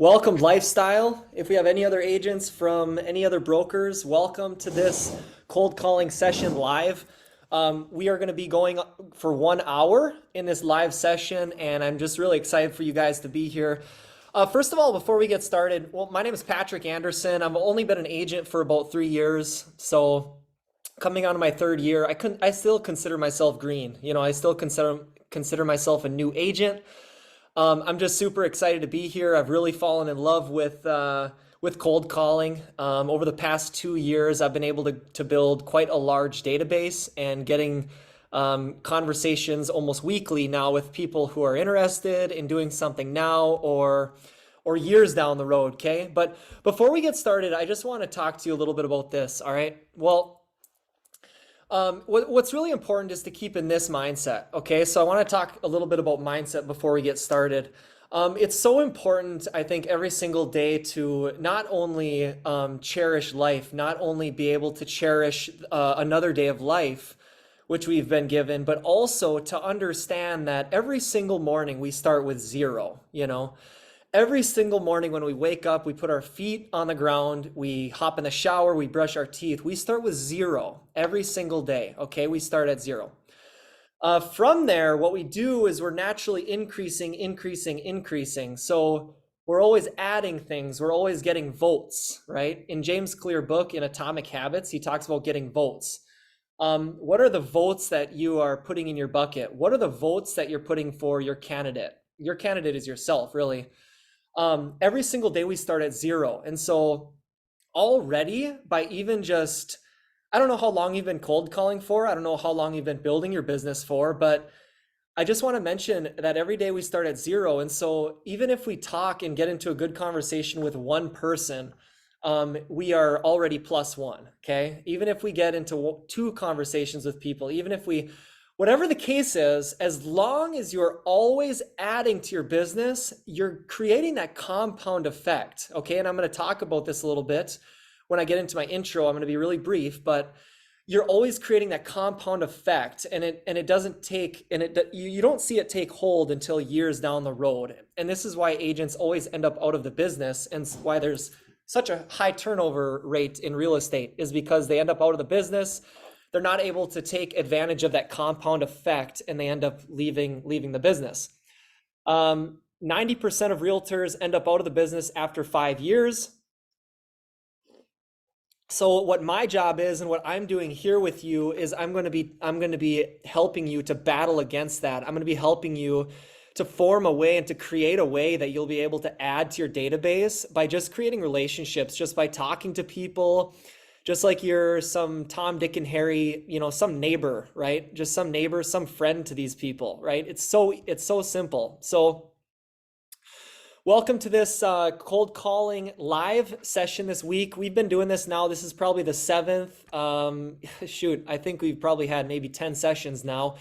Welcome, Lifestyle. If we have any other agents from any other brokers, welcome to this cold calling session live. We are going to be going for 1 hour in this live session, and I'm just really excited for you guys to be here. First of all, before we get started, well, my name is Patrick Anderson. I've only been an agent for about 3 years, so coming on to my third year, I still consider myself green. I still consider myself a new agent. I'm just super excited to be here. I've really fallen in love with cold calling. Over the past 2 years, I've been able to build quite a large database and getting conversations almost weekly now with people who are interested in doing something now or years down the road. Okay, but before we get started, I just want to talk to you a little bit about this. All right. Well, what's really important is to keep in this mindset. Okay, so I want to talk a little bit about mindset before we get started. It's so important, I think, every single day to not only cherish life, not only be able to cherish another day of life, which we've been given, but also to understand that every single morning we start with zero. Every single morning when we wake up, we put our feet on the ground, we hop in the shower, we brush our teeth. We start with zero every single day, okay? We start at zero. From there, what we do is we're naturally increasing. So we're always adding things. We're always getting votes, right? In James Clear book, in Atomic Habits, he talks about getting votes. What are the votes that you are putting in your bucket? What are the votes that you're putting for your candidate? Your candidate is yourself, really. Every single day we start at zero. And so already by even just, I don't know how long you've been cold calling for. I don't know how long you've been building your business for, but I just want to mention that every day we start at zero. And so even if we talk and get into a good conversation with one person, we are already +1. Okay. Even if we get into 2 conversations with people, even if we, whatever the case is, as long as you're always adding to your business, you're creating that compound effect. Okay. And I'm going to talk about this a little bit when I get into my intro. I'm going to be really brief, but you're always creating that compound effect, and it doesn't take, and you don't see it take hold until years down the road. And this is why agents always end up out of the business, and why there's such a high turnover rate in real estate, is because they end up out of the business. They're not able to take advantage of that compound effect, and they end up leaving the business. 90% of realtors end up out of the business after 5 years. So what my job is, and what I'm doing here with you, is I'm going to be helping you to battle against that. I'm going to be helping you to form a way and to create a way that you'll be able to add to your database by just creating relationships, just by talking to people, just like you're some Tom, Dick, and Harry, some neighbor, right? Just some neighbor, some friend to these people, right? It's so simple. So welcome to this cold calling live session this week. We've been doing this now. This is probably the 7th. I think we've probably had maybe 10 sessions now.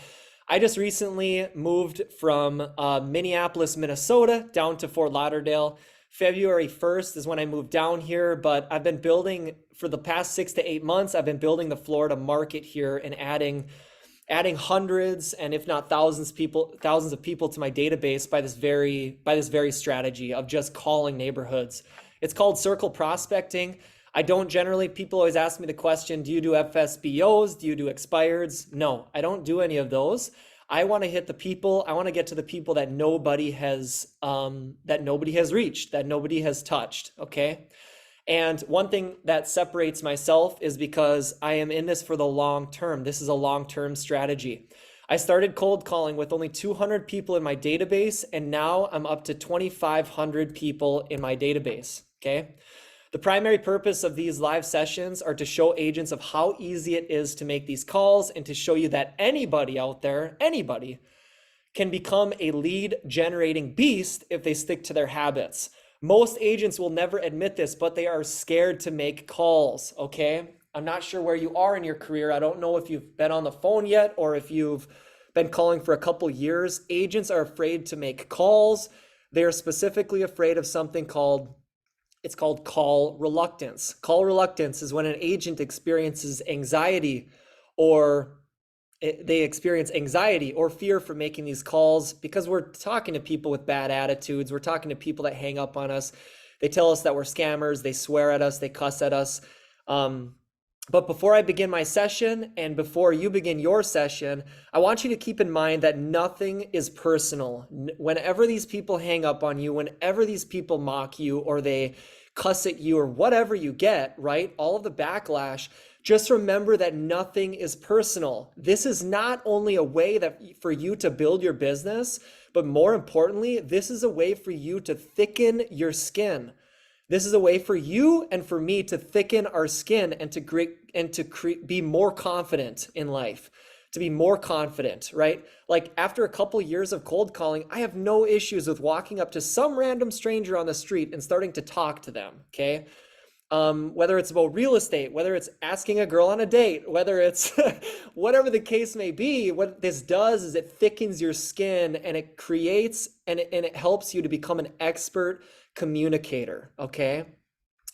I just recently moved from Minneapolis, Minnesota down to Fort Lauderdale. February 1st is when I moved down here, but I've been building for the past 6 to 8 months. I've been building the Florida market here and adding hundreds and if not thousands of people to my database by this very strategy of just calling neighborhoods. It's called circle prospecting. People always ask me the question, do you do FSBOs? Do you do expireds? No, I don't do any of those. I want to hit the people. I want to get to the people that nobody has reached, that nobody has touched. Okay. And one thing that separates myself is because I am in this for the long term. This is a long-term strategy. I started cold calling with only 200 people in my database, and now I'm up to 2,500 people in my database. Okay. The primary purpose of these live sessions are to show agents of how easy it is to make these calls, and to show you that anybody out there, anybody, can become a lead generating beast if they stick to their habits. Most agents will never admit this, but they are scared to make calls, okay? I'm not sure where you are in your career. I don't know if you've been on the phone yet or if you've been calling for a couple years. Agents are afraid to make calls. They are specifically afraid of something called call reluctance. Call reluctance is when an agent experiences anxiety or they experience anxiety or fear for making these calls because we're talking to people with bad attitudes. We're talking to people that hang up on us. They tell us that we're scammers. They swear at us. They cuss at us. Um, but before I begin my session and before you begin your session, I want you to keep in mind that nothing is personal. Whenever these people hang up on you, whenever these people mock you or they cuss at you or whatever you get, right? All of the backlash, just remember that nothing is personal. This is not only a way that for you to build your business, but more importantly, this is a way for you to thicken your skin. This is a way for you and for me to thicken our skin and to be more confident in life, to be more confident, right? Like after a couple years of cold calling, I have no issues with walking up to some random stranger on the street and starting to talk to them, okay? Whether it's about real estate, whether it's asking a girl on a date, whether it's whatever the case may be, what this does is it thickens your skin and it creates and it helps you to become an expert communicator, okay?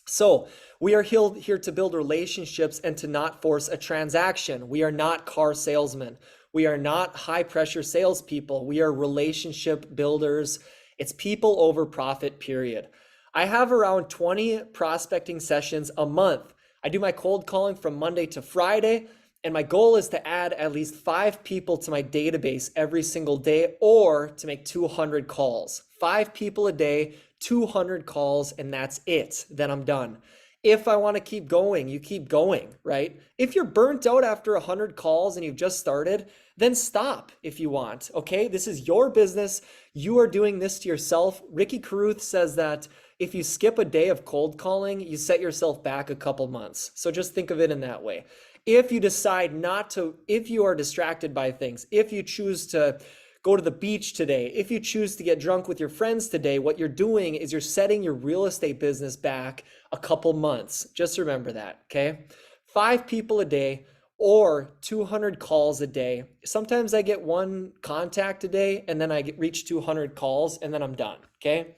So we are here to build relationships and to not force a transaction. We are not car salesmen. We are not high pressure salespeople. We are relationship builders. It's people over profit, period. I have around 20 prospecting sessions a month. I do my cold calling from Monday to Friday, and my goal is to add at least 5 people to my database every single day or to make 200 calls. 5 people a day, 200 calls, and that's it. Then I'm done. If I want to keep going, you keep going, right? If you're burnt out after 100 calls and you've just started, then stop if you want, okay? This is your business. You are doing this to yourself. Ricky Carruth says that if you skip a day of cold calling, you set yourself back a couple months. So just think of it in that way. If you decide not to, if you are distracted by things, if you choose to go to the beach today, if you choose to get drunk with your friends today, what you're doing is you're setting your real estate business back a couple months. Just remember that, okay? 5 people a day or 200 calls a day. Sometimes I get 1 contact a day and then I reach 200 calls and then I'm done, okay?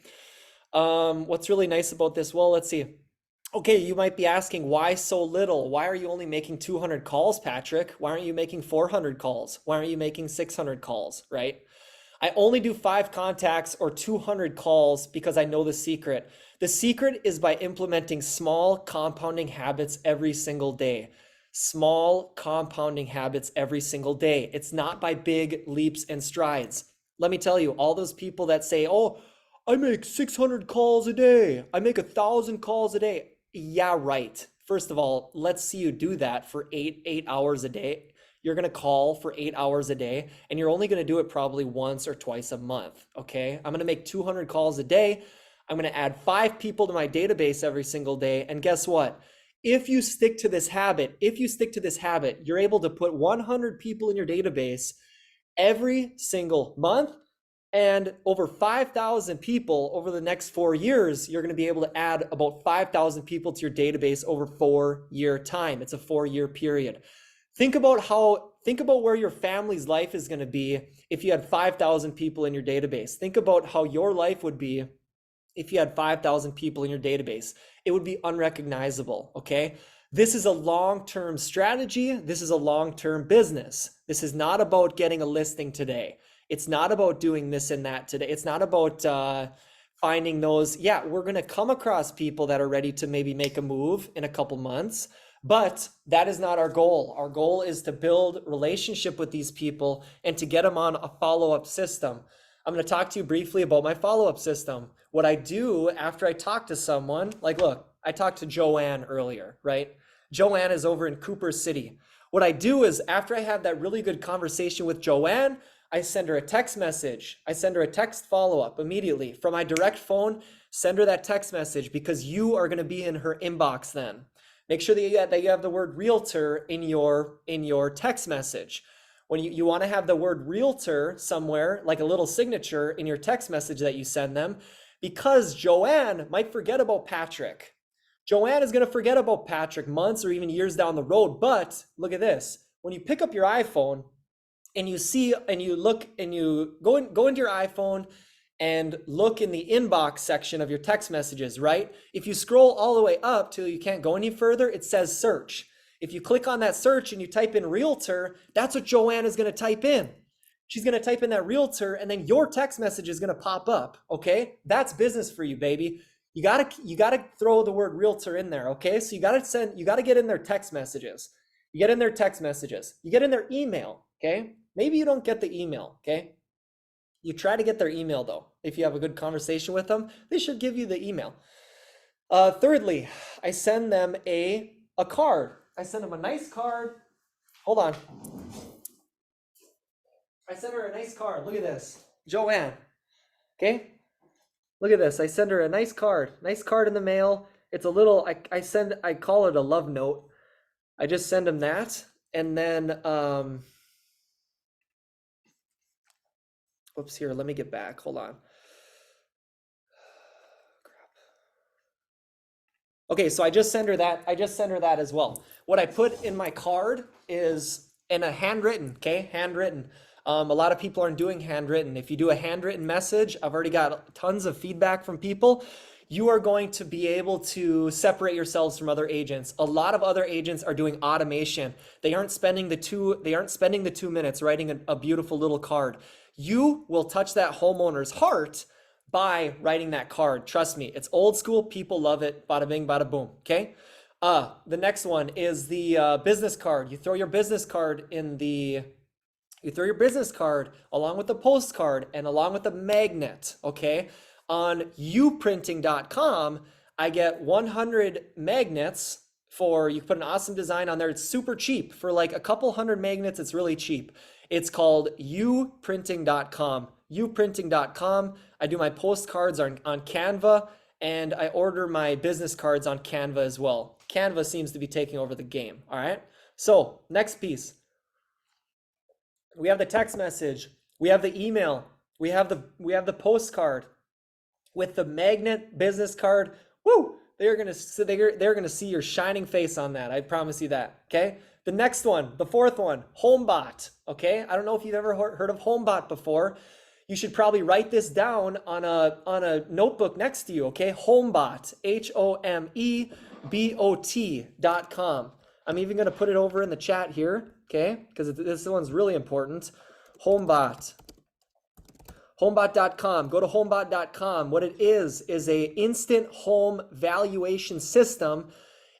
What's really nice about this? Well, let's see. Okay, you might be asking, why so little? Why are you only making 200 calls, Patrick? Why aren't you making 400 calls? Why aren't you making 600 calls, right? I only do 5 contacts or 200 calls because I know the secret. The secret is by implementing small compounding habits every single day. Small compounding habits every single day. It's not by big leaps and strides. Let me tell you, all those people that say, oh, I make 600 calls a day. I make 1,000 calls a day. Yeah, right. First of all, let's see you do that for eight hours a day. You're going to call for 8 hours a day, and you're only going to do it probably once or twice a month, okay? I'm going to make 200 calls a day. I'm going to add 5 people to my database every single day, and guess what? If you stick to this habit, you're able to put 100 people in your database every single month, and over 5,000 people over the next 4 years, you're going to be able to add about 5,000 people to your database over 4-year time. It's a 4-year period. Think about where your family's life is going to be if you had 5,000 people in your database. Think about how your life would be if you had 5,000 people in your database. It would be unrecognizable, okay? This is a long-term strategy. This is a long-term business. This is not about getting a listing today. It's not about doing this and that today. It's not about finding those. Yeah, we're going to come across people that are ready to maybe make a move in a couple months, but that is not our goal. Our goal is to build relationship with these people and to get them on a follow-up system. I'm going to talk to you briefly about my follow-up system. What I do after I talk to someone, like, look, I talked to Joanne earlier, right? Joanne is over in Cooper City. What I do is after I have that really good conversation with Joanne, I send her a text message. I send her a text follow-up immediately from my direct phone. Send her that text message because you are going to be in her inbox then. Make sure that you have the word realtor in your text message. When you want to have the word realtor somewhere, like a little signature in your text message that you send them, because Joanne might forget about Patrick. Joanne is going to forget about Patrick months or even years down the road. But look at this. When you pick up your iPhone and you see and you look and you go into your iPhone and look in the inbox section of your text messages, right? If you scroll all the way up till you can't go any further, it says search. If you click on that search and you type in realtor, that's what Joanne is going to type in. She's going to type in that realtor, and then your text message is going to pop up. Okay, that's business for you, baby. You gotta throw the word realtor in there. Okay, so you gotta get in their text messages. You get in their text messages. You get in their email. Okay, maybe you don't get the email. Okay, you try to get their email though. If you have a good conversation with them, they should give you the email. Thirdly, I send them a card. I send them a nice card. Hold on. I send her a nice card. Look at this, Joanne. Okay, look at this. I send her a nice card. Nice card in the mail. It's a little. I call it a love note. I just send them that, and then whoops, here. Let me get back. Hold on. Okay, so I just send her that. I just send her that as well. What I put in my card is in a handwritten, okay? Handwritten. A lot of people aren't doing handwritten. If you do a handwritten message, I've already got tons of feedback from people. You are going to be able to separate yourselves from other agents. A lot of other agents are doing automation. They aren't spending the 2 minutes writing a beautiful little card. You will touch that homeowner's heart by writing that card. Trust me, it's old school. People love it. Bada bing, bada boom. Okay. The next one is the business card. You throw your business card along with the postcard and along with the magnet. Okay. On uprinting.com, I get 100 magnets you put an awesome design on there. It's super cheap for like a couple hundred magnets. It's really cheap. It's called uprinting.com. uprinting.com. I do my postcards on Canva, and I order my business cards on Canva as well. Canva seems to be taking over the game. All right. So next piece, we have the text message, we have the email, we have the postcard with the magnet business card. Woo! They're gonna see your shining face on that. I promise you that. Okay. The next one, the fourth one, HomeBot. Okay. I don't know if you've ever heard of HomeBot before. You should probably write this down on a notebook next to you. Okay. HomeBot, HomeBot.com. I'm even gonna put it over in the chat here. Okay, because this one's really important. HomeBot. HomeBot.com. Go to HomeBot.com. What it is a instant home valuation system.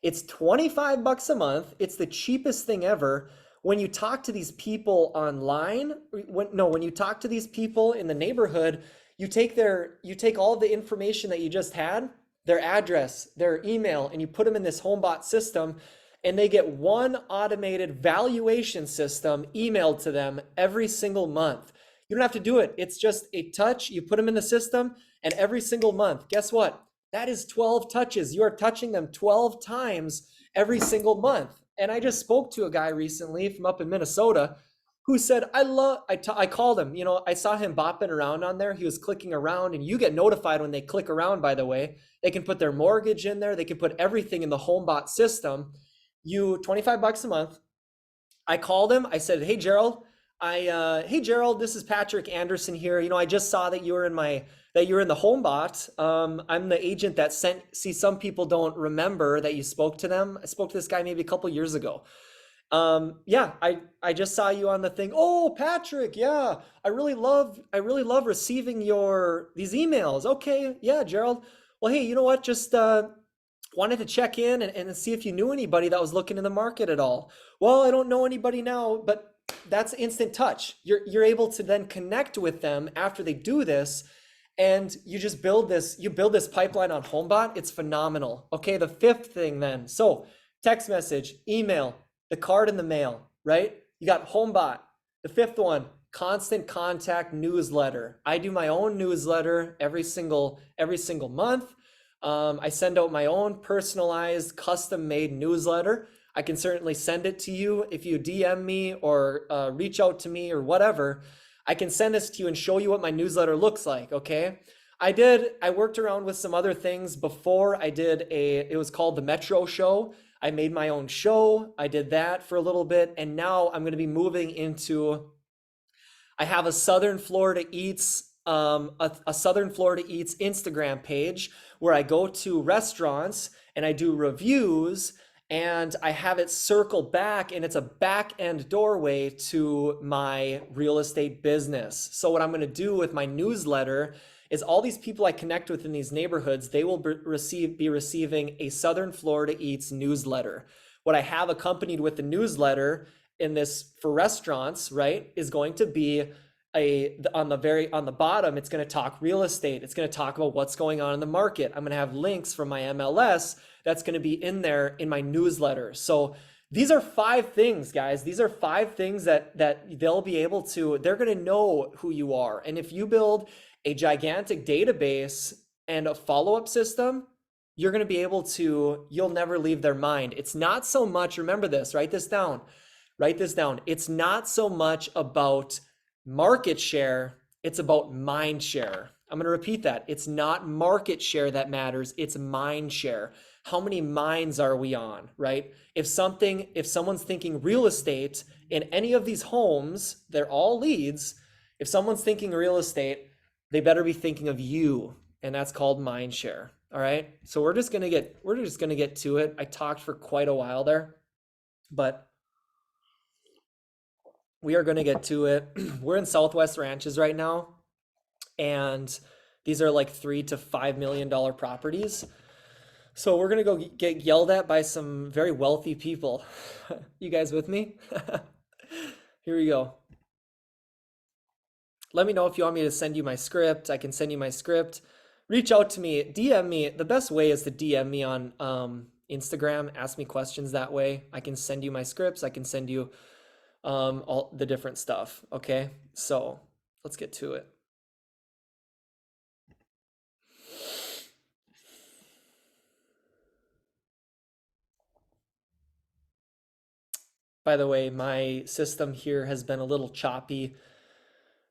It's $25 a month. It's the cheapest thing ever. When you talk to these people online, when you talk to these people in the neighborhood, you take all the information that you just had, their address, their email, and you put them in this HomeBot system, and they get one automated valuation system emailed to them every single month. You don't have to do it. It's just a touch. You put them in the system, and every single month, guess what? That is 12 touches. You are touching them 12 times every single month. And I just spoke to a guy recently from up in Minnesota who said, I called him, I saw him bopping around on there. He was clicking around, and you get notified when they click around, by the way. They can put their mortgage in there. They can put everything in the HomeBot system. $25 a month. I called him. I said, "Hey Gerald, hey Gerald, this is Patrick Anderson here. I just saw that you were in the HomeBot. I'm the agent that see, some people don't remember that you spoke to them. I spoke to this guy maybe a couple years ago. Yeah, I just saw you on the thing. Oh, Patrick, yeah, I really love receiving these emails. Okay, yeah, Gerald. Well, hey, you know what? Just wanted to check in and see if you knew anybody that was looking in the market at all. Well, I don't know anybody now, but that's instant touch. You're able to then connect with them after they do this, and you just build this pipeline on HomeBot. It's phenomenal. Okay, the fifth thing then. So text message, email, the card in the mail, right? You got HomeBot. The fifth one, constant contact newsletter. I do my own newsletter every single month. I send out my own personalized, custom-made newsletter. I can certainly send it to you if you DM me or reach out to me or whatever. I can send this to you and show you what my newsletter looks like, okay? I worked around with some other things before. It was called the Metro Show. I made my own show. I did that for a little bit, and now I'm going to be moving into, I have a Southern Florida Eats Instagram page where I go to restaurants and I do reviews, and I have it circle back, and it's a back end doorway to my real estate business. So what I'm going to do with my newsletter is all these people I connect with in these neighborhoods, they will be receiving a Southern Florida Eats newsletter. What I have accompanied with the newsletter in this for restaurants, right, is going to be on the bottom, it's going to talk real estate. It's going to talk about what's going on in the market. I'm going to have links from my MLS that's going to be in there in my newsletter. So these are 5 things, guys. These are 5 things that they'll be able to, they're going to know who you are. And if you build a gigantic database and a follow-up system, you're going to be able to, you'll never leave their mind. It's not so much, remember this, write this down. Write this down. It's not so much about market share, it's about mind share. I'm going to repeat that. It's not market share that matters, it's mind share. How many minds are we on, right? If someone's thinking real estate in any of these homes, they're all leads. If someone's thinking real estate, they better be thinking of you, and that's called mind share. All right? So we're just going to get to it. I talked for quite a while there, but we are going to get to it. We're in Southwest Ranches right now, and these are like $3 to $5 million properties. So we're going to go get yelled at by some very wealthy people. You guys with me? Here we go. Let me know if you want me to send you my script. I can send you my script. Reach out to me, DM me. The best way is to DM me on Instagram. Ask me questions that way. I can send you my scripts. I can send you all the different stuff. Okay, so let's get to it. By the way, my system here has been a little choppy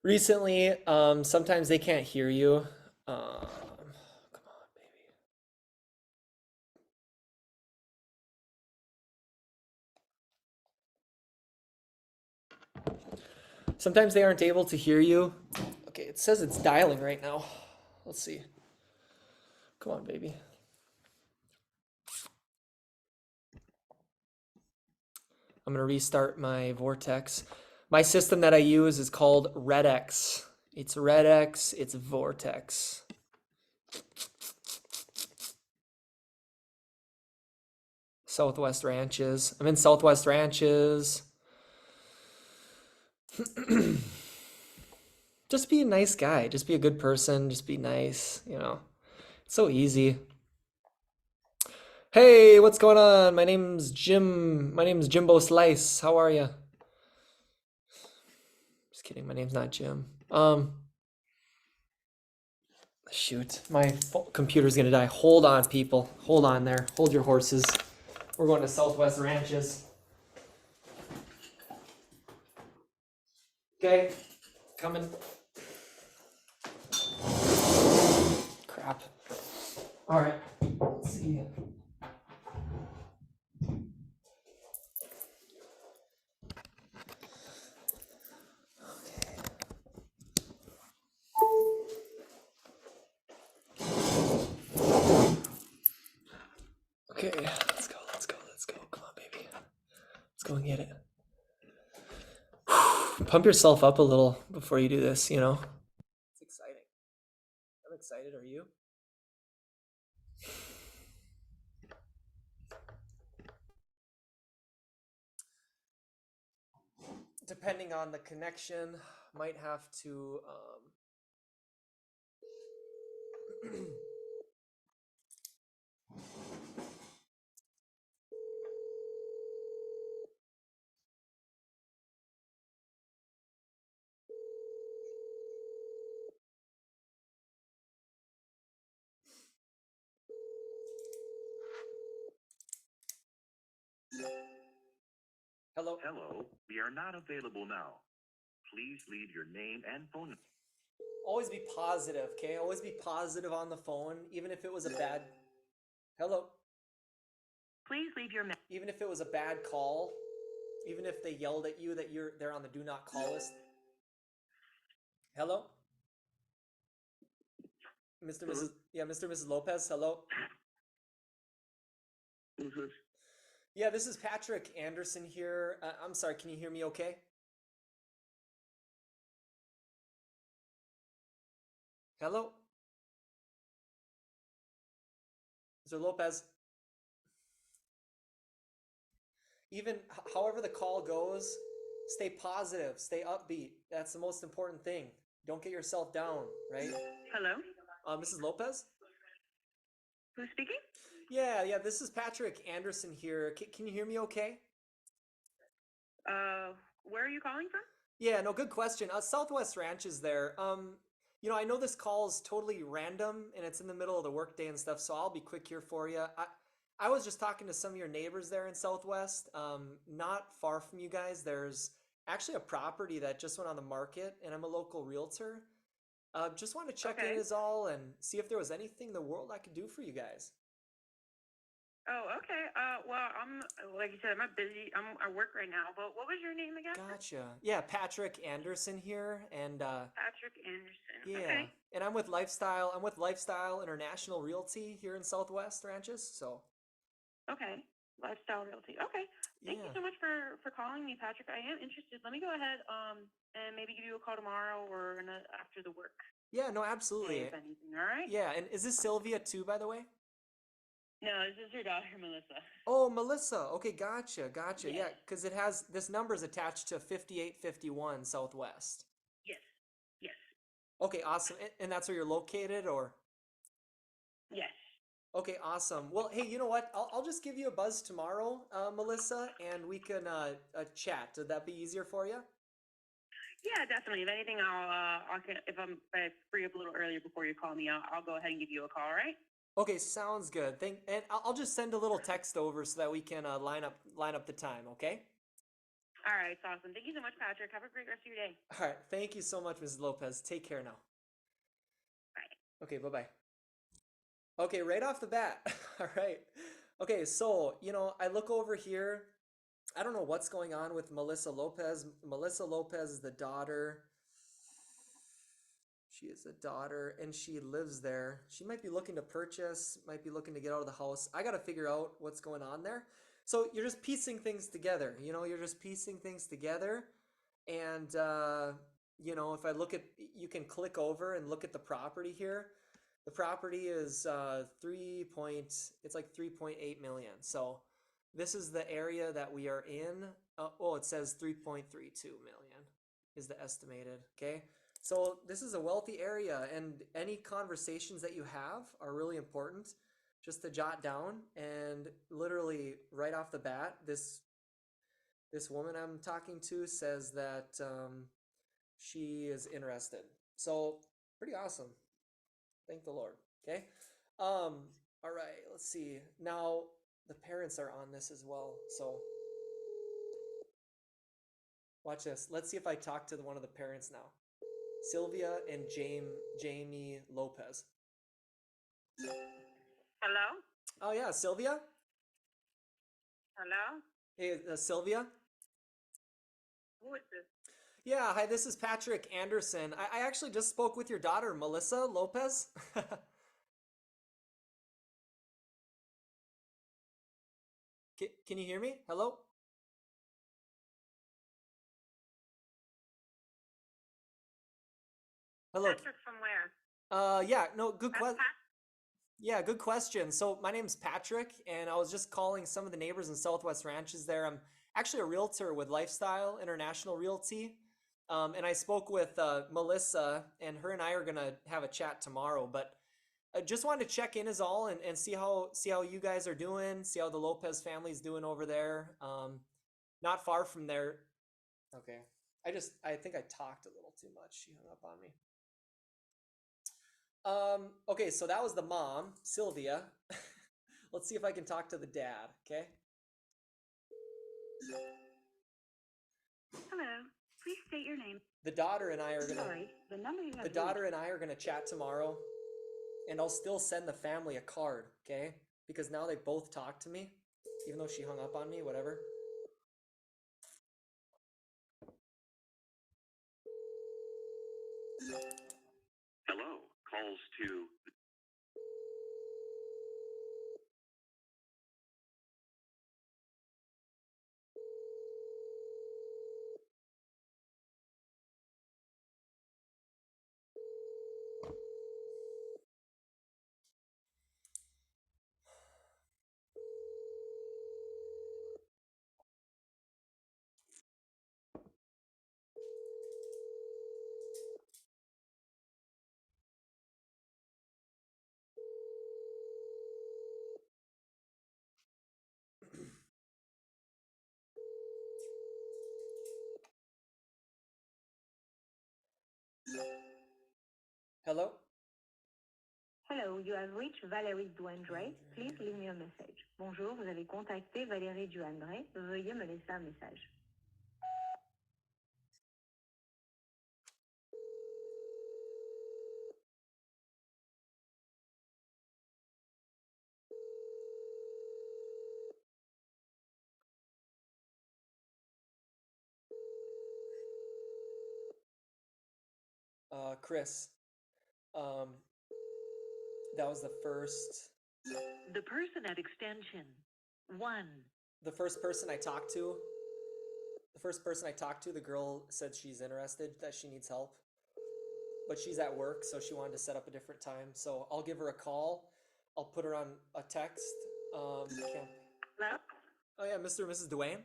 recently. Sometimes they can't hear you. Come on, baby. Sometimes they aren't able to hear you. Okay, it says it's dialing right now. Let's see. Come on, baby. I'm gonna restart my Vortex. My system that I use is called Redx. It's Redx, it's Vortex. Southwest Ranches. I'm in Southwest Ranches. Just be a nice guy. Just be a good person. Just be nice. It's so easy. Hey, what's going on? My name's Jim. My name's Jimbo Slice. How are you? Just kidding. My name's not Jim. Shoot. My computer's gonna die. Hold on, people. Hold on there. Hold your horses. We're going to Southwest Ranches. Okay. Coming. Crap. All right. Let's see. Okay, let's go. Come on, baby. Let's go and get it. Pump yourself up a little before you do this, It's exciting. I'm excited. Are you? Depending on the connection, might have to. Hello. Hello, we are not available now. Please leave your name and phone number. Always be positive, okay? Always be positive on the phone, even if it was a bad. Hello. Please leave your Even if it was a bad call, even if they yelled at you that they're on the do not call list. Hello. Mr. Mrs. Yeah, Mr. Mrs. Lopez. Hello. Who's this? Yeah, this is Patrick Anderson here. I'm sorry, can you hear me okay? Hello? Mr. Lopez? Even however the call goes, stay positive, stay upbeat. That's the most important thing. Don't get yourself down, right? Hello? Mrs. Lopez? Who's speaking? Yeah, this is Patrick Anderson here. Can you hear me okay? Where are you calling from? Yeah, no, good question. Southwest Ranch is there. I know this call is totally random and it's in the middle of the workday and stuff, so I'll be quick here for you. I was just talking to some of your neighbors there in Southwest. Not far from you guys, there's actually a property that just went on the market, and I'm a local realtor. Just want to check in Okay. is all and see if there was anything in the world I could do for you guys. Oh, okay. Well, I'm like you said, I'm busy. I work right now. But what was your name again? Gotcha. Yeah, Patrick Anderson here, and Patrick Anderson. yeah, Okay. and I'm with Lifestyle. I'm with Lifestyle International Realty here in Southwest Ranches. So Okay. Lifestyle Realty. Okay. Thank you yeah, so much for calling me, Patrick. I am interested. Let me go ahead and maybe give you a call tomorrow or after the work yeah, no, day, absolutely. if anything. All right. Yeah, and is this Sylvia too, by the way? No, this is your daughter, Melissa. Oh, Melissa. Okay, gotcha. Yes. Yeah, because it has this number is attached to 5851 Southwest. Yes. Yes. Okay, awesome. And that's where you're located, or? Yes. Okay, awesome. Well, hey, you know what? I'll just give you a buzz tomorrow, Melissa, and we can chat. Would that be easier for you? Yeah, definitely. If anything, if I free up a little earlier before you call me, I'll go ahead and give you a call. All right? Okay, sounds good. And I'll just send a little text over so that we can line up the time. Okay. All right, it's awesome. Thank you so much, Patrick. Have a great rest of your day. All right. Thank you so much, Mrs. Lopez. Take care now. Bye. Okay. Bye bye. Okay, right off the bat. All right. Okay, so I look over here. I don't know what's going on with Melissa Lopez. Melissa Lopez is the daughter. She is a daughter and she lives there. She might be looking to purchase, might be looking to get out of the house. I got to figure out what's going on there. So you're just piecing things together. You're just piecing things together. And, if I look at, you can click over and look at the property here. The property is it's like 3.8 million. So this is the area that we are in. It says 3.32 million is the estimated. Okay. So this is a wealthy area, and any conversations that you have are really important just to jot down. And literally right off the bat, this woman I'm talking to says that she is interested. So pretty awesome. Thank the Lord. Okay. All right. Let's see. Now the parents are on this as well. So watch this. Let's see if I talk to one of the parents now. Sylvia and Jamie Lopez. Hello? Oh yeah, Sylvia. Hello? Hey, Sylvia. Who is this? Yeah, hi. This is Patrick Anderson. I actually just spoke with your daughter, Melissa Lopez. Can you hear me? Hello. Hello. Patrick from where? Yeah. No. Good That's question. Yeah, good question. So my name's Patrick, and I was just calling some of the neighbors in Southwest Ranches there. I'm actually a realtor with Lifestyle International Realty. And I spoke with Melissa, and her and I are gonna have a chat tomorrow. But I just wanted to check in is all, and see how you guys are doing, see how the Lopez family's doing over there. Not far from there. Okay. I think I talked a little too much. She hung up on me. Okay, so that was the mom, Sylvia. Let's see if I can talk to the dad, okay? Hello. Please state your name. The daughter and I are gonna Sorry, the number you have the daughter and I are gonna chat tomorrow, and I'll still send the family a card, okay? Because now they both talked to me, even though she hung up on me, whatever. Hello. Calls to Hello? Hello, you have reached Valérie Douandré. Please leave me a message. Bonjour, vous avez contacté Valérie Douandré. Veuillez me laisser un message. Chris, um, that was The person at extension 1 the first person I talked to. The first person I talked to, the girl said she's interested, that she needs help, but she's at work, so she wanted to set up a different time. So I'll give her a call. I'll put her on a text. Can't... Hello? Oh yeah, Mr. and Mrs. Dwayne.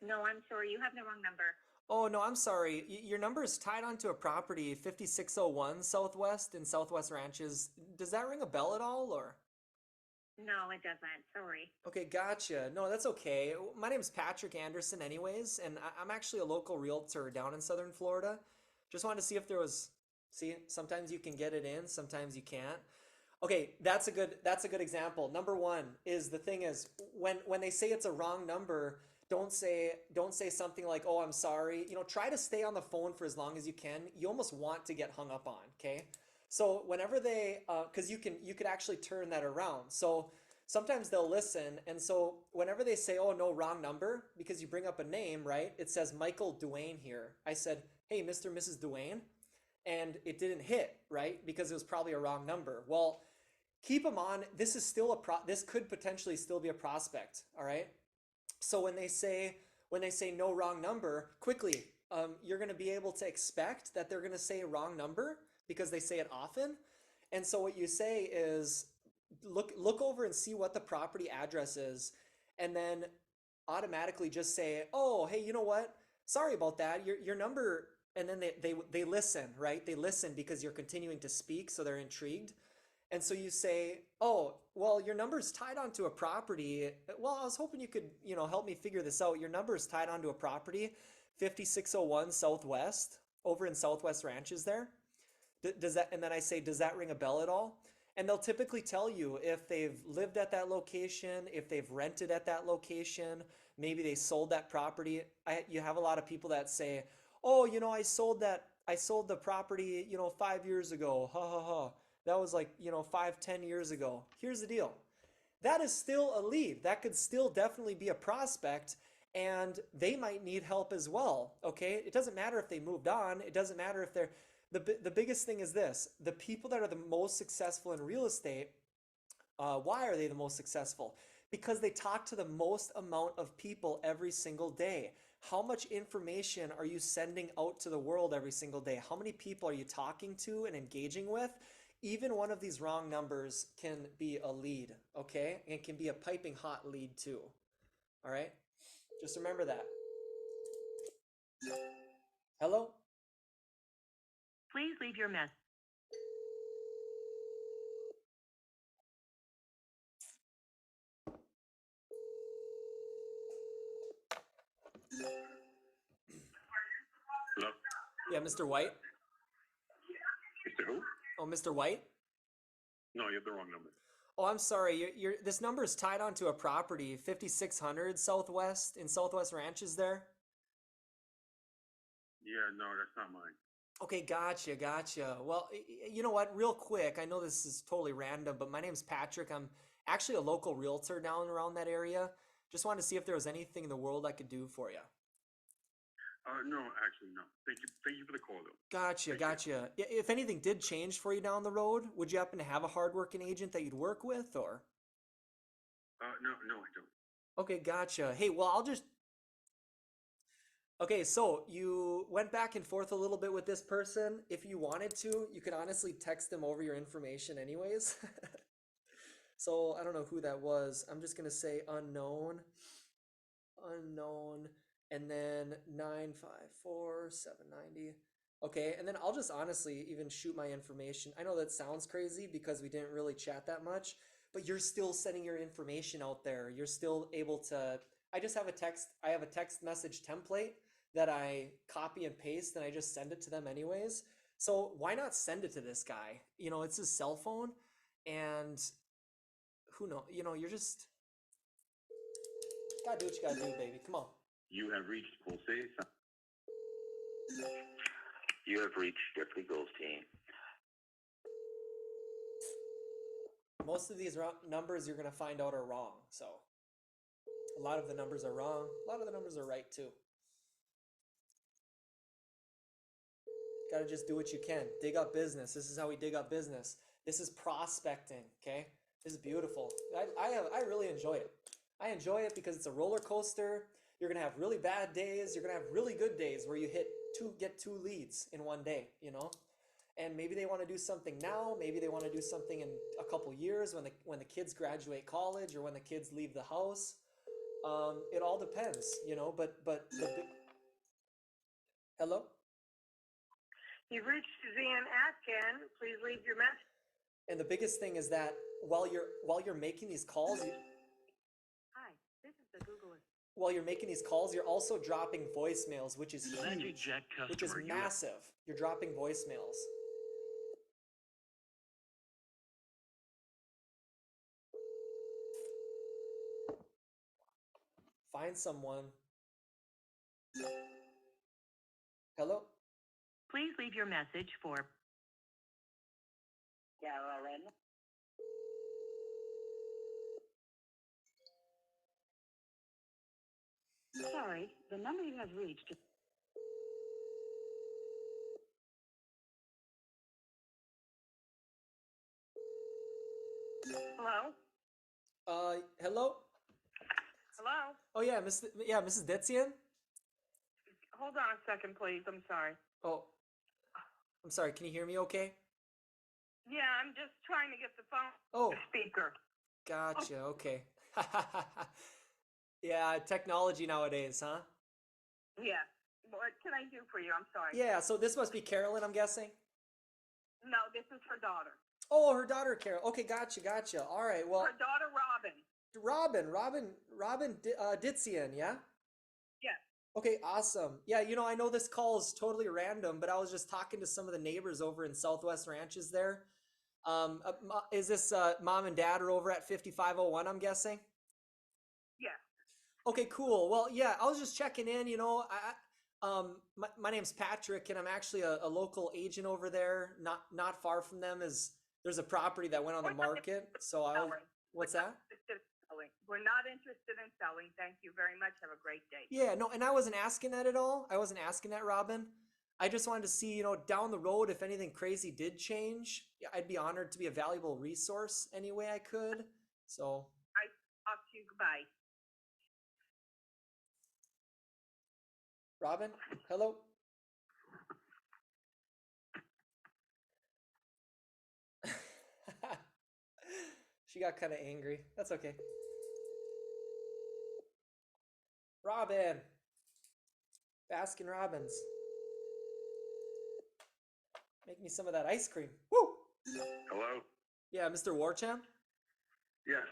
No, I'm sorry. You have the wrong number. Oh no, I'm sorry. Your number is tied onto a property, 5601 Southwest in Southwest Ranches. Does that ring a bell at all, or? No, it doesn't. Sorry. Okay, gotcha. No, that's okay. My name's Patrick Anderson, anyways, and I'm actually a local realtor down in Southern Florida. Just wanted to see if there was. See, sometimes you can get it in, sometimes you can't. Okay, that's a good example. Number one is the thing is when they say it's a wrong number, don't say something like, "Oh, I'm sorry." Try to stay on the phone for as long as you can. You almost want to get hung up on, okay? So whenever they, because you could actually turn that around. So sometimes they'll listen, and so whenever they say, "Oh no, wrong number," because you bring up a name, right? It says Michael Duane here. I said, "Hey, Mr. and Mrs. Duane," and it didn't hit, right? Because it was probably a wrong number. Well, keep them on. This is still this could potentially still be a prospect, all right? So when they say no, wrong number, quickly, you're going to be able to expect that they're going to say wrong number because they say it often. And so what you say is look over and see what the property address is, and then automatically just say, "Oh, hey, you know what? Sorry about that. Your number." And then they listen, right? They listen because you're continuing to speak, so they're intrigued. And so you say, "Oh, well, your number's tied onto a property. Well, I was hoping you could, help me figure this out. Your number is tied onto a property, 5601 Southwest, over in Southwest Ranches there. Does that?" And then I say, "Does that ring a bell at all?" And they'll typically tell you if they've lived at that location, if they've rented at that location, maybe they sold that property. You have a lot of people that say, "Oh, I sold the property, 5 years ago. Ha ha ha. That was like, 5, 10 years ago." Here's the deal. That is still a lead. That could still definitely be a prospect, and they might need help as well. Okay. It doesn't matter if they moved on. It doesn't matter if they're, the biggest thing is this: the people that are the most successful in real estate, why are they the most successful? Because they talk to the most amount of people every single day. How much information are you sending out to the world every single day? How many people are you talking to and engaging with? Even one of these wrong numbers can be a lead, okay? And it can be a piping hot lead too. All right? Just remember that. Hello? Please leave your message. Hello? Yeah, Mr. White? Mr. Who? Oh, Mr. White? No, you have the wrong number. Oh, I'm sorry. This number is tied onto a property, 5600 Southwest in Southwest Ranches there. Yeah, no, that's not mine. Okay, gotcha. Well, you know what? Real quick, I know this is totally random, but my name's Patrick. I'm actually a local realtor down around that area. Just wanted to see if there was anything in the world I could do for you. No, actually, no. Thank you for the call, though. Gotcha. If anything did change for you down the road, would you happen to have a hardworking agent that you'd work with, or? No, I don't. Okay, gotcha. Hey, well, Okay, so you went back and forth a little bit with this person. If you wanted to, you could honestly text them over your information anyways. So I don't know who that was. I'm just gonna say unknown, and then 954-790. Okay, and then I'll just honestly even shoot my information. I know that sounds crazy because we didn't really chat that much, but you're still sending your information out there. You're still able to. I have a text message template that I copy and paste, and I just send it to them anyways. So why not send it to this guy? You know, it's his cell phone, and who know? You know, you're just gotta do what you gotta do, baby. Come on. You have reached Conseil. You have reached Jeffrey Goldstein. Most of these numbers you're gonna find out are wrong. So a lot of the numbers are wrong. A lot of the numbers are right too. Got to just do what you can. Dig up business. This is how we dig up business. This is prospecting, okay? This is beautiful. I really enjoy it. I enjoy it because it's a roller coaster. You're going to have really bad days. You're going to have really good days where you get two leads in one day, you know? And maybe they want to do something now. Maybe they want to do something in a couple years when the kids graduate college or when the kids leave the house. It all depends, you know, but hello? You've reached Suzanne Atkin. Please leave your message. And the biggest thing is that while you're making these calls, Hi, this is the Google Assistant. while you're making these calls, you're also dropping voicemails, which is Magic huge, Jack which is customer, you have- massive. You're dropping voicemails. Find someone. Hello? Please leave your message for Carolyn. Sorry, the number you have reached. Hello? Hello? Hello? Oh yeah, Mrs. Ditzian? Hold on a second, please. I'm sorry. Oh, I'm sorry. Can you hear me okay? Yeah, I'm just trying to get the phone Oh, speaker. gotcha. Okay. Yeah, technology nowadays, huh? Yeah. What can I do for you? I'm sorry. Yeah, so this must be Carolyn, I'm guessing. No, this is her daughter. Oh, her daughter, Carol. Okay, gotcha. All right, well, Her daughter, Robin. Ditzian, yeah? Yes. Okay, awesome. Yeah, you know, I know this call is totally random, but I was just talking to some of the neighbors over in Southwest Ranches there. Is this mom and dad are over at 5501, I'm guessing? Yes. Okay, cool. Well, yeah, I was just checking in, you know, my name's Patrick, and I'm actually a local agent over there. Not far from them is there's a property that went on the market. So what's that? We're not interested in selling. Thank you very much. Have a great day. Yeah, no, and I wasn't asking that at all. I wasn't asking that, Robin. I just wanted to see, you know, down the road, if anything crazy did change, yeah, I'd be honored to be a valuable resource any way I could. So, Talk to you. Goodbye. Robin, hello. She got kind of angry. That's okay. Robin. Baskin Robbins. Make me some of that ice cream. Woo! Hello? Yeah, Mr. Warcham? Yes.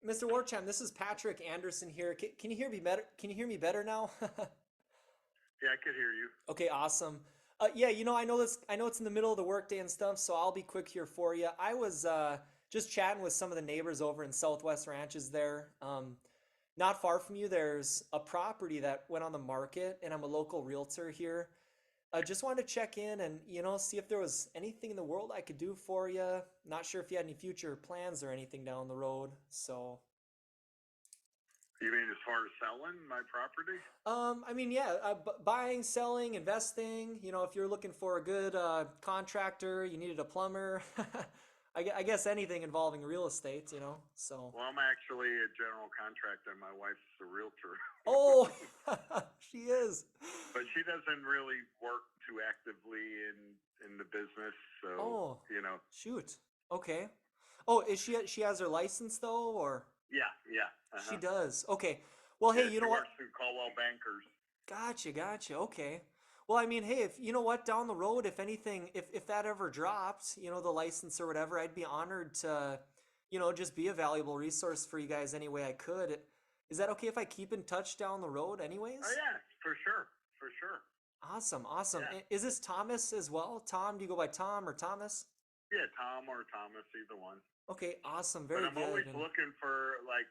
Mr. Warcham, this is Patrick Anderson here. Can you hear me better? Can you hear me better now? Yeah, I could hear you. Okay, awesome. Yeah, you know, I know it's in the middle of the workday and stuff, so I'll be quick here for you. I was just chatting with some of the neighbors over in Southwest Ranches there. Not far from you, there's a property that went on the market, and I'm a local realtor here. I just wanted to check in and, you know, see if there was anything in the world I could do for you. Not sure if you had any future plans or anything down the road. So, You mean as far as selling my property? I mean, yeah, buying, selling, investing. You know, if you're looking for a good contractor, you needed a plumber. I guess anything involving real estate, you know. So. Well, I'm actually a general contractor. My wife's a realtor. Oh, she is. But she doesn't really work too actively in the business, so Oh. you know. Shoot. Okay. Oh, is she has her license though, or? Yeah. She does. Okay. Well, hey, you know she what? works through Caldwell Bankers. Gotcha. Okay. Well, I mean, hey, if you know what, down the road, if anything, if that ever dropped, you know, the license or whatever, I'd be honored to, you know, just be a valuable resource for you guys any way I could. Is that okay if I keep in touch down the road anyways? Oh yeah, for sure. Awesome, awesome. Yeah. Is this Thomas as well? Tom, do you go by Tom or Thomas? Yeah, Tom or Thomas, either one. Okay, awesome, But very I'm always good. And looking for like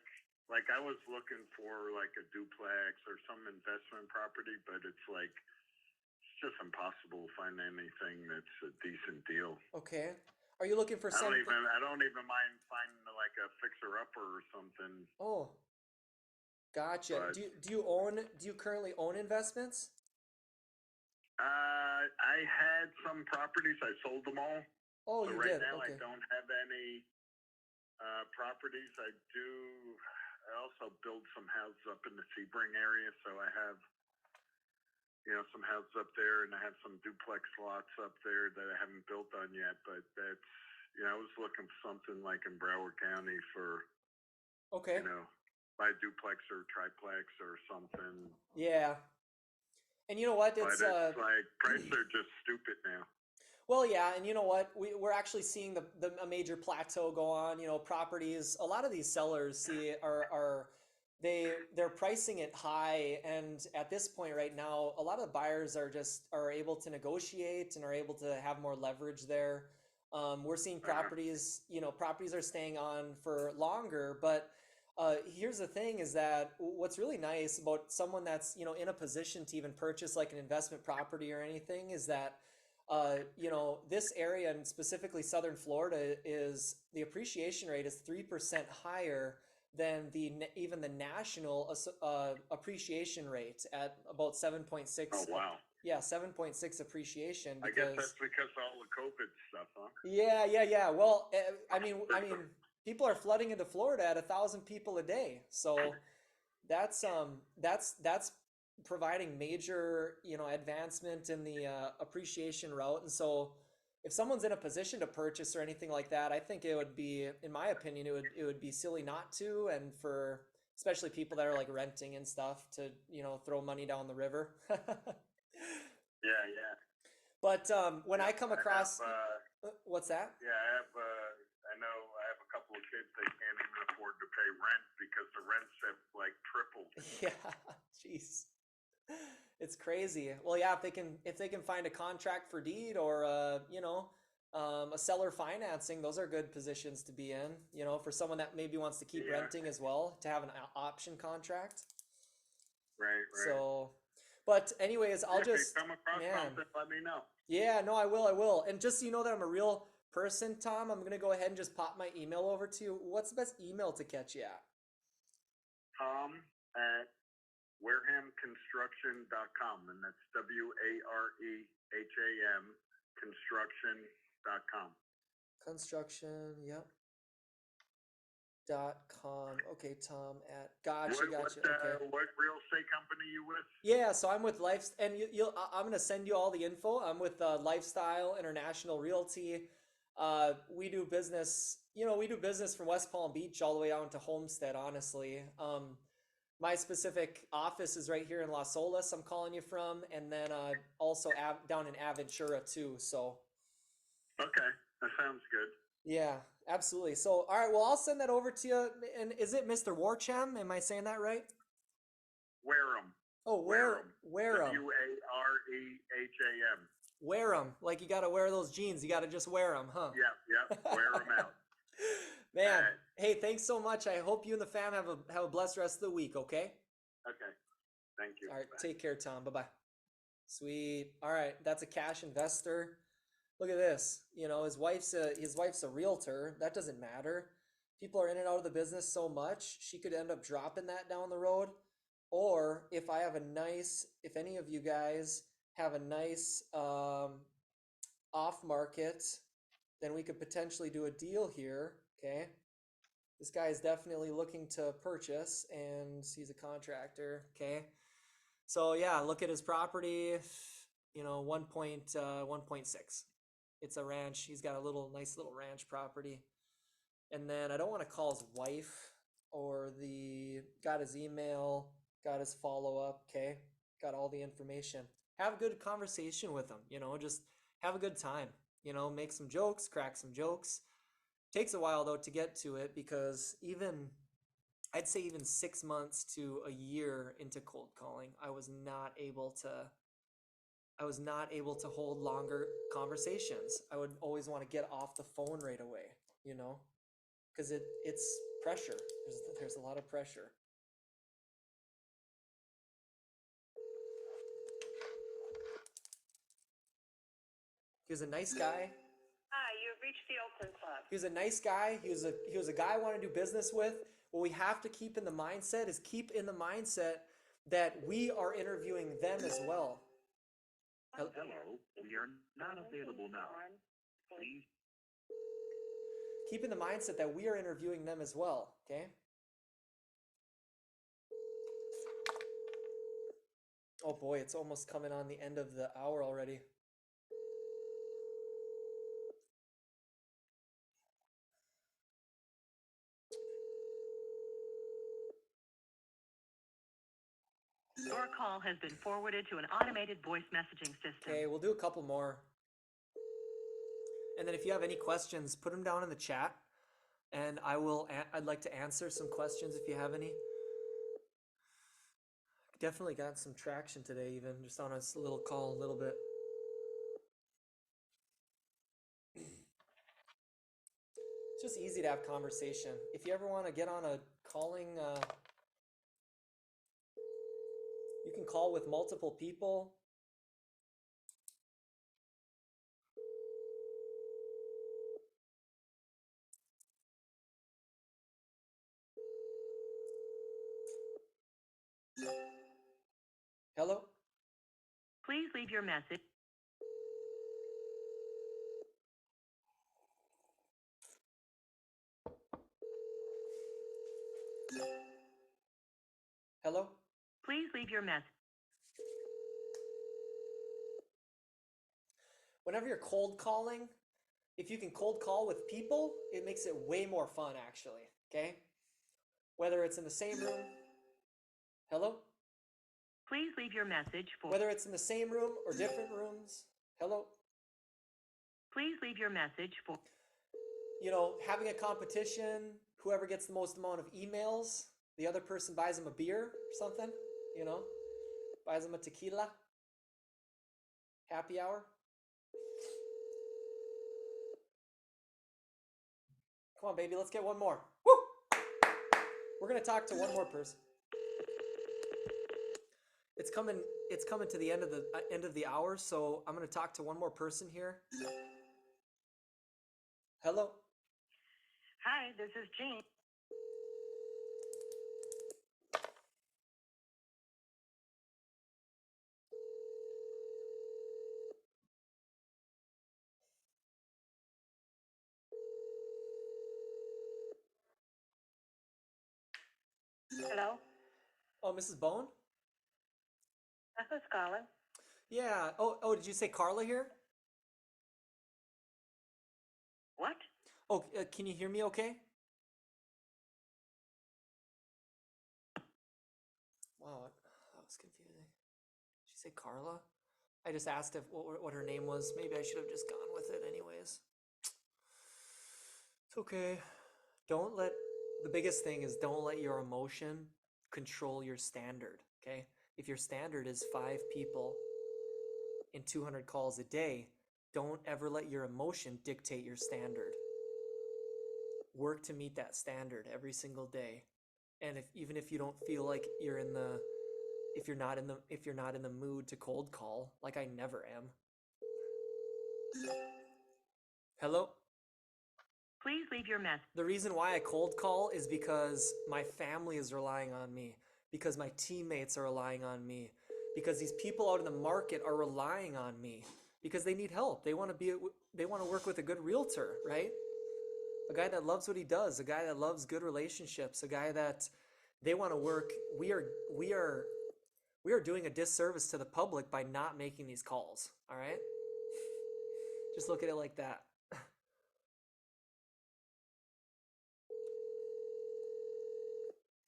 I was looking for like a duplex or some investment property, but it's like it's just impossible to find anything that's a decent deal. okay, are you looking for something? I don't even mind finding like a fixer upper or something. Oh, gotcha. But Do you currently own investments? I had some properties. I sold them all. Oh, So you right did. now I Okay. don't have any properties. I do. I also build some houses up in the Sebring area, so I have some houses up there, and I have some duplex lots up there that I haven't built on yet. But that's I was looking for something like in Broward County for Okay. buy a duplex or triplex or something. Yeah. And you know what? But It's it's like prices are just stupid now. well, yeah, and you know what? We're actually seeing a major plateau go on. You know, properties. A lot of these sellers see are they're pricing it high, and at this point right now, a lot of the buyers are able to negotiate and are able to have more leverage there. We're seeing properties. You know, properties are staying on for longer, but here's the thing: is that what's really nice about someone that's in a position to even purchase like an investment property or anything is that this area and specifically Southern Florida is the appreciation rate is 3% higher than even the national appreciation rate at about 7.6. Oh wow! Yeah, 7.6 appreciation. I guess that's because of all the COVID stuff, huh? Yeah. Well, I mean, people are flooding into Florida at 1,000 people a day, so that's providing major advancement in the appreciation route. And so if someone's in a position to purchase or anything like that, I think it would be, in my opinion, it would be silly not to, and for especially people that are like renting and stuff to throw money down the river. Yeah. But when I come I across have, what's that? yeah, I have. I know I have a couple of kids that can't even afford to pay rent because the rents have like tripled. Yeah, jeez. It's crazy. Well, yeah, if they can find a contract for deed or a seller financing, those are good positions to be in, for someone that maybe wants to keep Yeah. renting as well, to have an option contract. Right. So, but anyways, I'll If you just come across something, let me know. yeah, no, I will. And just so you know that I'm a real person, Tom, I'm gonna go ahead and just pop my email over to you. What's the best email to catch you at? Tom at warehamconstruction.com, and that's WAREHAM construction.com. Construction, yep. .com. Okay, Tom at gotcha. Okay. What real estate company you with? Yeah, so I'm with Life, and I'm gonna send you all the info. I'm with Lifestyle International Realty. We do business. We do business from West Palm Beach all the way out to Homestead. Honestly, my specific office is right here in Las Olas. I'm calling you from, and then also down in Aventura too. So. Okay, that sounds good. Yeah, absolutely. So, all right, well, I'll send that over to you. And is it Mr. Warcham? Am I saying that right? Wareham. Oh, Wareham. WAREHAM. Wear 'em. Like you got to wear those jeans. You got to just wear them, huh? Yep. Wear them out. Man, right. Hey, thanks so much. I hope you and the fam have a blessed rest of the week, okay? Okay. Thank you. All right, Bye. take care, Tom. Bye-bye. Sweet. All right, that's a cash investor. Look at this. His wife's a realtor. That doesn't matter. People are in and out of the business so much. She could end up dropping that down the road. Or if any of you guys have a nice off market, then we could potentially do a deal here. Okay. This guy is definitely looking to purchase, and he's a contractor. Okay. So yeah, look at his property. 1.6. It's a ranch. He's got a nice little ranch property. And then I don't want to call his wife got his email, got his follow up. Okay. Got all the information. Have a good conversation with him, just have a good time, make some jokes, crack some jokes. Takes a while though to get to it because I'd say even 6 months to a year into cold calling, I was not able to I was not able to hold longer conversations. I would always want to get off the phone right away, you know, because it's pressure. There's a lot of pressure. He was a nice guy. Hi, you've reached the Oakland Club. He was a nice guy. He was a guy I want to do business with. What we have to keep in the mindset is keep in the mindset that we are interviewing them as well. Hello, we are not available now. Please. Keep in the mindset that we are interviewing them as well, okay? Oh boy, it's almost coming on the end of the hour already. Your call has been forwarded to an automated voice messaging system. Okay, we'll do a couple more. And then if you have any questions, put them down in the chat and I'd like to answer some questions if you have any. Definitely got some traction today, even just on a little call a little bit. It's just easy to have conversation. If you ever want to get on a calling, you can call with multiple people. Hello? Please leave your message. Hello? Please leave your message. Whenever you're cold calling, if you can cold call with people, it makes it way more fun actually, okay? Whether it's in the same room. Hello? Please leave your message for. Whether it's in the same room or different rooms. Hello? Please leave your message for. You know, having a competition, whoever gets the most amount of emails, the other person buys them a beer or something, you know, buys them a tequila, happy hour. Come on, baby, let's get one more. Woo! We're gonna talk to one more person. It's coming to the end of the hour, so I'm gonna talk to one more person here. Hello. Hi, this is Jean. Hello? Oh, Mrs. Bone? Who's calling? Yeah. Oh, did you say Carla here? What? Oh, can you hear me okay? Wow, that was confusing. Did she say Carla? I just asked if what her name was. Maybe I should have just gone with it anyways. It's okay. The biggest thing is don't let your emotion control your standard, okay? If your standard is 5 people in 200 calls a day, don't ever let your emotion dictate your standard. Work to meet that standard every single day. And even if you don't feel like you're in the if you're not in the mood to cold call, like I never am. Hello? Please leave your message. The reason why I cold call is because my family is relying on me, because my teammates are relying on me, because these people out in the market are relying on me, because they need help. They want to work with a good realtor, right? A guy that loves what he does, a guy that loves good relationships, a guy that they want to work. We are doing a disservice to the public by not making these calls, all right? Just look at it like that.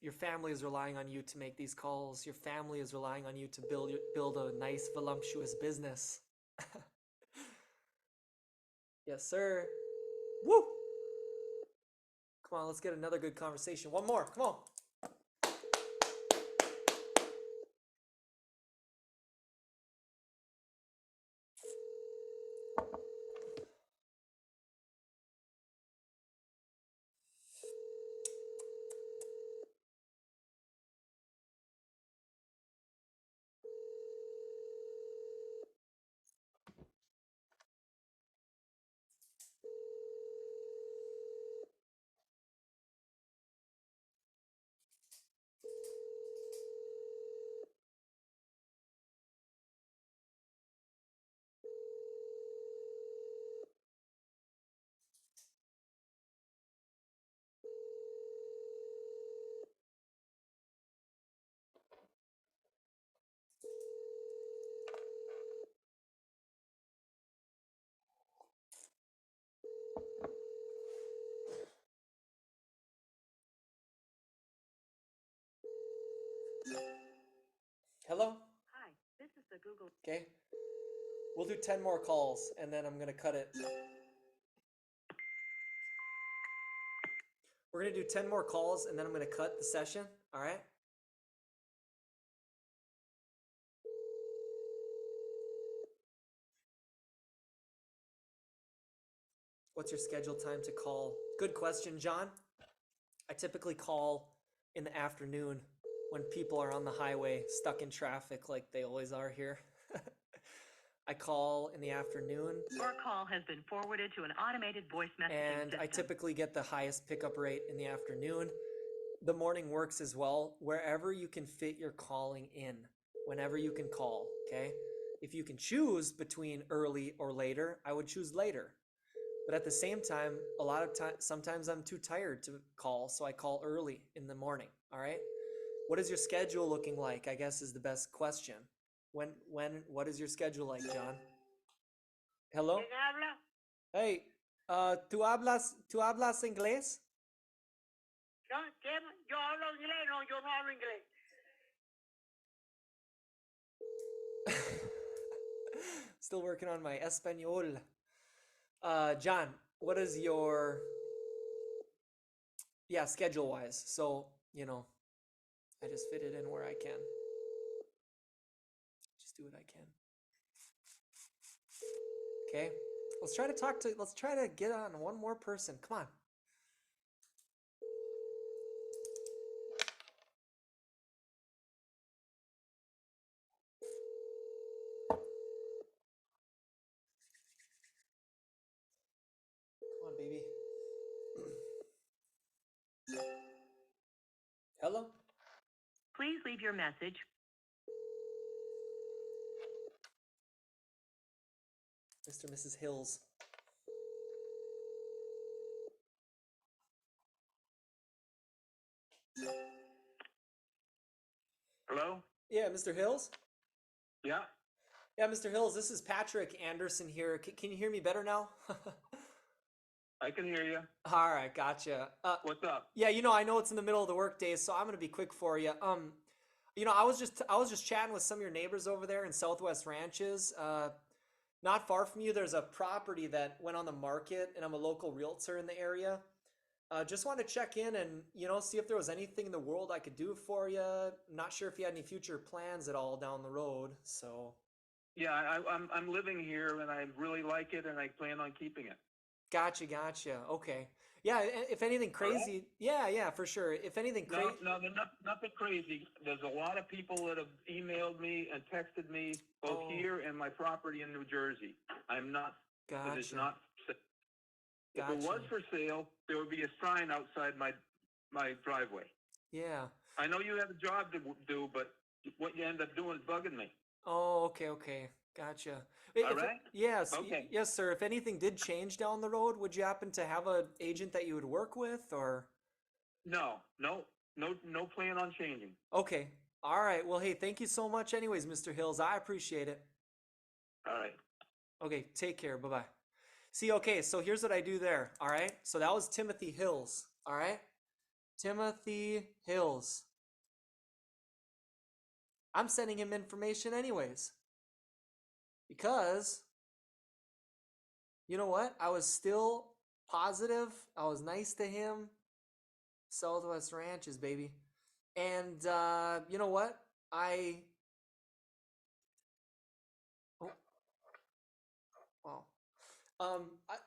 Your family is relying on you to make these calls. Your family is relying on you to build a nice, voluptuous business. Yes, sir. Woo! Come on, let's get another good conversation. One more, come on. Hello? Hi, this is the Google. Okay. We'll do 10 more calls and then I'm going to cut it. We're going to do 10 more calls and then I'm going to cut the session. All right? What's your scheduled time to call? Good question, John. I typically call in the afternoon when people are on the highway stuck in traffic like they always are here. I call in the afternoon. Your call has been forwarded to an automated voice messaging And system. I typically get the highest pickup rate in the afternoon. The morning works as well, wherever you can fit your calling in, whenever you can call, okay? If you can choose between early or later, I would choose later. But at the same time, a lot of times, sometimes I'm too tired to call, so I call early in the morning, all right? What is your schedule looking like, I guess is the best question. What is your schedule like, John? Hello? ¿Quién habla? Hey, ¿tú hablas inglés? No, ¿quién? Yo hablo inglés, no, yo no hablo inglés. Still working on my Espanol. John, what is your schedule wise? So, I just fit it in where I can. Just do what I can. Okay. Let's try to get on one more person. Come on. Come on, baby. Hello? Please leave your message. Mr. and Mrs. Hills. Hello? Yeah, Mr. Hills? Yeah? Yeah, Mr. Hills, this is Patrick Anderson here. Can you hear me better now? I can hear you. All right, gotcha. What's up? Yeah, I know it's in the middle of the workday, so I'm gonna be quick for you. I was just chatting with some of your neighbors over there in Southwest Ranches. Not far from you, there's a property that went on the market, and I'm a local realtor in the area. Just wanted to check in and see if there was anything in the world I could do for you. Not sure if you had any future plans at all down the road. So Yeah, I'm living here and I really like it and I plan on keeping it. gotcha. Okay. Yeah. If anything crazy, yeah, for sure. If anything No, crazy, no, nothing crazy. There's a lot of people that have emailed me and texted me both Oh. here and my property in New Jersey. I'm not. It is gotcha. not. If it was for sale, there would be a sign outside my driveway. Yeah. I know you have a job to do, but what you end up doing is bugging me. Oh, okay. Gotcha. All right? Yes. Okay. Yes, sir. If anything did change down the road, would you happen to have an agent that you would work with, or? No plan on changing. Okay. All right. Well, hey, thank you so much anyways, Mr. Hills. I appreciate it. All right. Okay, take care. Bye-bye. See, okay, so here's what I do there. All right. So that was Timothy Hills. All right. Timothy Hills. I'm sending him information anyways. Because, you know what? I was still positive. I was nice to him. Southwest Ranches, baby. And you know what? Oh, wow.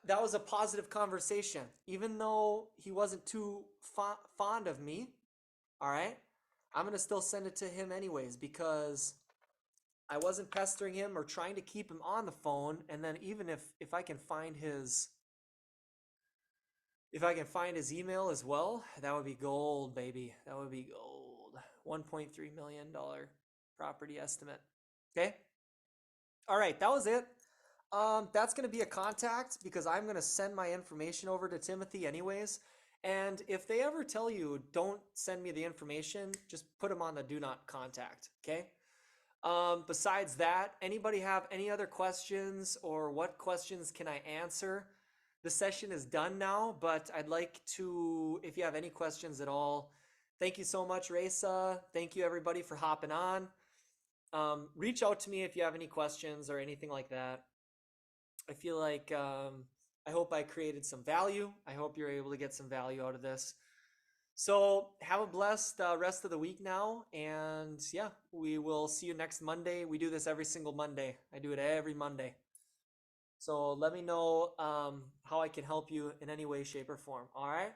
That was a positive conversation, even though he wasn't too fond of me. All right, I'm gonna still send it to him anyways because I wasn't pestering him or trying to keep him on the phone. And then even if I can find his email as well, that would be gold, baby. That would be gold. $1.3 million property estimate. Okay. All right, that was it. That's going to be a contact because I'm going to send my information over to Timothy anyways. And if they ever tell you don't send me the information, just put them on the do not contact. Okay. Besides that, anybody have any other questions or what questions can I answer? The session is done now, but I'd like to, if you have any questions at all, Thank you so much, Raisa. Thank you everybody for hopping on. Reach out to me if you have any questions or anything like that. I feel like I hope I created some value. I hope you're able to get some value out of this. So have a blessed rest of the week now. And yeah, we will see you next Monday. We do this every single Monday. I do it every Monday. So let me know how I can help you in any way, shape, or form. All right?